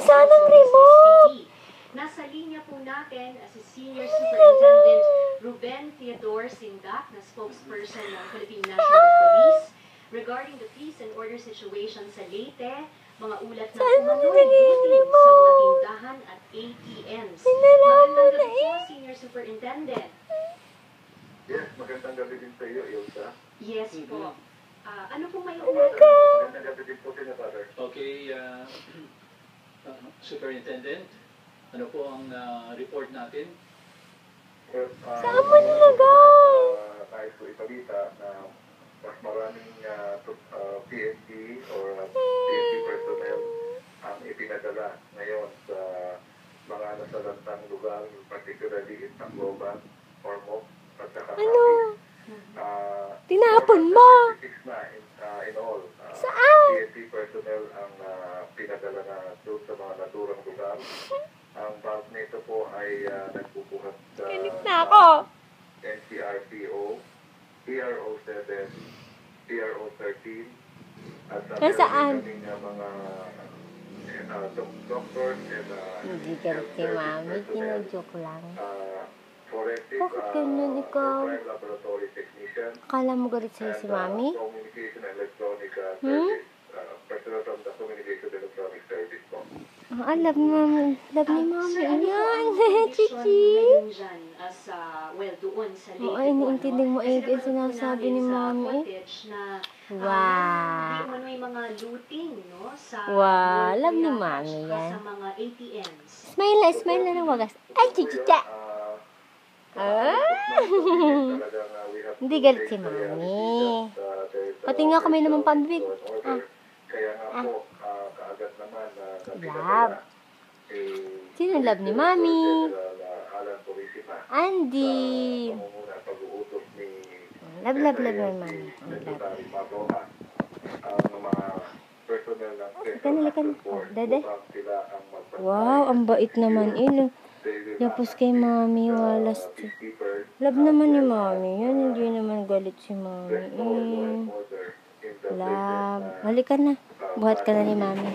Asan ang remote? Nasa linya po natin si Senior Superintendent Ruben Theodore Sindak, na spokesperson ng Philippine National Police, regarding the peace and order situation sa Leyte, mga ulat na umano'y looting sa mga tindahan at ATMs. Magandang gabi po, Senior Superintendent. Yes, magandang gabi din sa iyo, Ilsa. Yes po. Ano po may ulat? Magandang gabi din po, Senator. Okay, Superintendent, ano po ang report natin? Well, Saan mo nilagay? Nais ko ibalita na mas maraming PNP or PNP personnel ang ipinadala ngayon sa mga nasalantang lugar, particularly in Tacloban, Ormoc, at saka Ano? Tinapon mo? In all, Saan? PNP personnel ang pinadala na doon sa mga naturang lugar. Ang bulk nito po ay nagpupuhat sa Galit na ako. NCRPO, PRO7, PRO13, at Nasaan? kaming mga doctors and Hindi galit si Mami. Kinojoke lang. forensic Bakit ganun ikaw? crime laboratory technician, Akala mo galit sa'yo si Mami? communication electronic Hmm? service, personnel from the communication electronic service po. Love ni Mami. Love ni Mami. Ayan. Chichi. Well, doon sa Leyte. Oo, iniintindi mo eh yung sinasabi ni Mami. Wow. May mga looting, no? Sa Wow, love ni Mami yan. Sa mga ATMs. Smile na ng wagas. Ay, chichicha. Hindi galit si Mami. Pati nga kami naman pambibig. Kaya nga po, kaagad naman Love. Sino love ni Mami? Andy. Love ni Mami. Likan. Dede. Wow, ang bait naman. Yapos kay Mami. Walas. Love naman ni Mami. Yan, hindi naman galit si Mami. Love. Halika na. Buhat ka na ni Mami.